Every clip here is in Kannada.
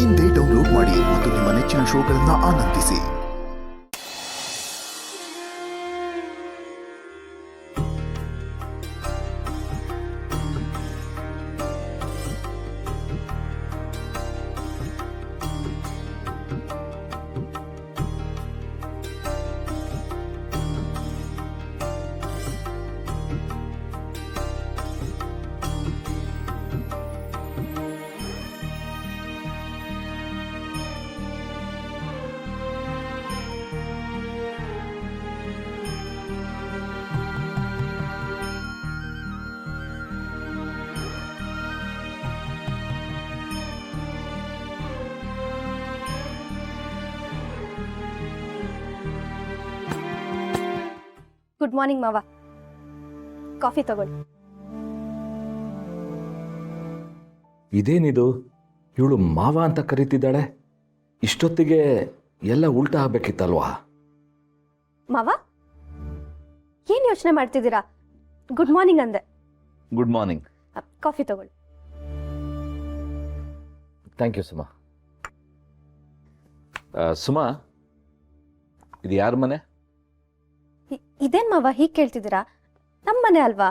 ಇಂದೇ ಡೌನ್ಲೋಡ್ ಮಾಡಿ ಮತ್ತು ನಿಮ್ಮ ನೆಚ್ಚಿನ ಶೋಗಳನ್ನು ಆನಂದಿಸಿ. ಗುಡ್ ಮಾರ್ನಿಂಗ್ ಮಾವ. ಕಾಫಿ ತಗೊಳ್ಳಿ. ಇದೇನಿದು, ಇವಳು ಮಾವ ಅಂತ ಕರೀತಿದ್ದಾಳೆ. ಇಷ್ಟೊತ್ತಿಗೆ ಎಲ್ಲ ಉಲ್ಟಾ ಆಗ್ಬೇಕಿತ್ತಲ್ವಾ? ಮಾವ ಏನ್ ಯೋಚನೆ ಮಾಡ್ತಿದ್ದೀರಾ? ಗುಡ್ ಮಾರ್ನಿಂಗ್ ಅಂದೆ. Good morning. ಕಾಫಿ ತಗೊಳ್ಳಿ. Thank you Suma. ಸುಮಾ, ಇದು ಯಾರ ಮನೆ? ಇದೇನ್ ಮಾವ ಹೀಗೆ ಕೇಳ್ತಿದ್ದೀರಾ? ನಮ್ಮ ಮನೆ ಅಲ್ವಾ?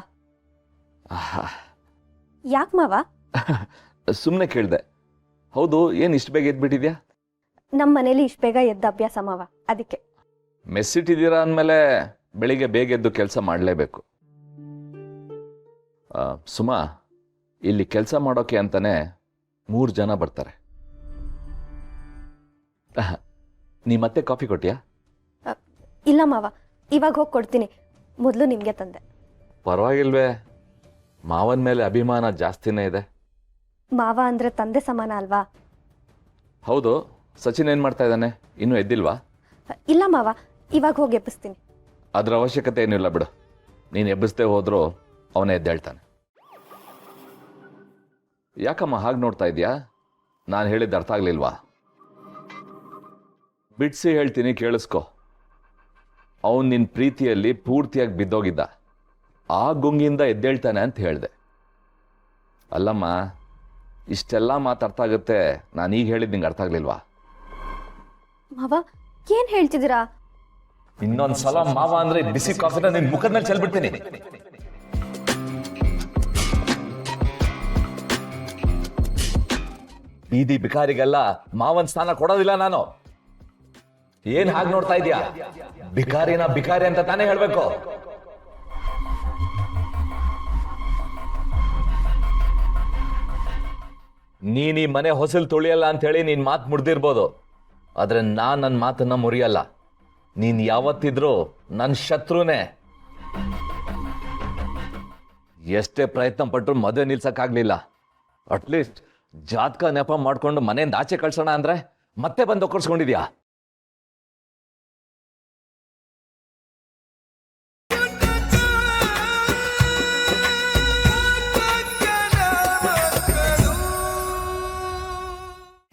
ಯಾಕೆ ಮಾವ? ಸುಮ್ಮನೆ ಕೇಳಿದೆ. ಹೌದು, ಏನು ಇಷ್ಟು ಬೇಗ ಎದ್ಬಿಟ್ಟಿದ್ಯಾ? ನಮ್ಮ ಮನೇಲಿ ಇಷ್ಟು ಬೇಗ ಎದ್ದ ಅಭ್ಯಾಸ ಮಾವ, ಅದಕ್ಕೆ. ಮೆಸ್ಸಿಟ್ಟಿದ್ದೀರಾ ಅಂದಮೇಲೆ ಬೆಳಿಗ್ಗೆ ಬೇಗ ಎದ್ದು ಕೆಲಸ ಮಾಡಲೇಬೇಕು. ಸುಮಾ, ಇಲ್ಲಿ ಕೆಲಸ ಮಾಡೋಕೆ ಅಂತಾನೆ 3 ಜನ ಬರ್ತಾರೆ. ನೀ ಮತ್ತೆ ಕಾಫಿ ಕೊಟ್ಟಿಯಾ? ಇಲ್ಲ ಮಾವ, ಇವಾಗ ಹೋಗಿ ಕೊಡ್ತೀನಿ. ಮೊದಲು ನಿಮಗೆ ತಂದೆ. ಪರವಾಗಿಲ್ವೇ, ಮಾವನ ಮೇಲೆ ಅಭಿಮಾನ ಜಾಸ್ತಿನೇ ಇದೆ. ಮಾವ ಅಂದ್ರೆ ತಂದೆ ಸಮಾನ ಅಲ್ವಾ? ಹೌದು. ಸಚಿನ್ ಏನು ಮಾಡ್ತಾ ಇದ್ದಾನೆ? ಇನ್ನೂ ಎದ್ದಿಲ್ವಾ? ಇಲ್ಲ ಮಾವ, ಇವಾಗ ಹೋಗಿ ಎಬ್ಬಿಸ್ತೀನಿ. ಅದರ ಅವಶ್ಯಕತೆ ಏನಿಲ್ಲ ಬಿಡು. ನೀನು ಎಬ್ಬಿಸ್ದೇ ಹೋದ್ರೂ ಅವನೇ ಎದ್ದೇಳ್ತಾನೆ. ಯಾಕಮ್ಮ ಹಾಗೆ ನೋಡ್ತಾ ಇದೆಯಾ? ನಾನು ಹೇಳಿದ್ದು ಅರ್ಥ ಆಗಲಿಲ್ವಾ? ಬಿಡಿಸಿ ಹೇಳ್ತೀನಿ, ಕೇಳಿಸ್ಕೊ. ಅವನು ನಿನ್ನ ಪ್ರೀತಿಯಲ್ಲಿ ಪೂರ್ತಿಯಾಗಿ ಬಿದ್ದೋಗಿದ್ದ. ಆ ಗುಂಗಿಂದ ಎದ್ದೇಳ್ತಾನೆ ಅಂತ ಹೇಳಿದೆ. ಅಲ್ಲಮ್ಮ, ಇಷ್ಟೆಲ್ಲ ಮಾತು ಅರ್ಥ ಆಗುತ್ತೆ. ನಾನು ಈಗ ಹೇಳಿದ್ದು ನಿಂಗೆ ಅರ್ಥ ಆಗಲಿಲ್ವಾ? ಮಾವ ಏನ್ ಹೇಳ್ತಿದ್ದೀರಾ? ಇನ್ನೊಂದು ಸಲ ಮಾವ ಅಂದ್ರೆ ಬಿಸಿ ಕಾಫಿನ ನಿನ್ನ ಮುಖದ ಮೇಲೆ ಚೆಲ್ಬಿಡ್ತೀನಿ. ಬೀದಿ ಬಿಕಾರಿಗೆಲ್ಲ ಮಾವನ್ ಸ್ಥಾನ ಕೊಡೋದಿಲ್ಲ ನಾನು. ಏನ್ ಹಾಗೆ ನೋಡ್ತಾ ಇದೀಯಾ? ಬಿಕಾರಿನ ಬಿಕಾರಿ ಅಂತ ತಾನೇ ಹೇಳ್ಬೇಕು. ನೀನ್ ಈ ಮನೆ ಹೊಸಲ್ ತುಳಿಯಲ್ಲ ಅಂತ ಹೇಳಿ ನೀನ್ ಮಾತು ಮುಡ್ದಿರ್ಬೋದು, ಆದ್ರೆ ನಾನ್ ನನ್ನ ಮಾತನ್ನ ಮುರಿಯಲ್ಲ. ನೀನ್ ಯಾವತ್ತಿದ್ರು ನನ್ನ ಶತ್ರುನೇ. ಎಷ್ಟೇ ಪ್ರಯತ್ನ ಪಟ್ಟರು ಮದುವೆ ನಿಲ್ಸಕ್ಕಾಗ್ಲಿಲ್ಲ. ಅಟ್ಲೀಸ್ಟ್ ಜಾತಕ ನೆಪ ಮಾಡ್ಕೊಂಡು ಮನೆಯಿಂದ ಆಚೆ ಕಳ್ಸೋಣ ಅಂದ್ರೆ ಮತ್ತೆ ಬಂದು ಒಕ್ಕರ್ಸ್ಕೊಂಡಿದ್ಯಾ?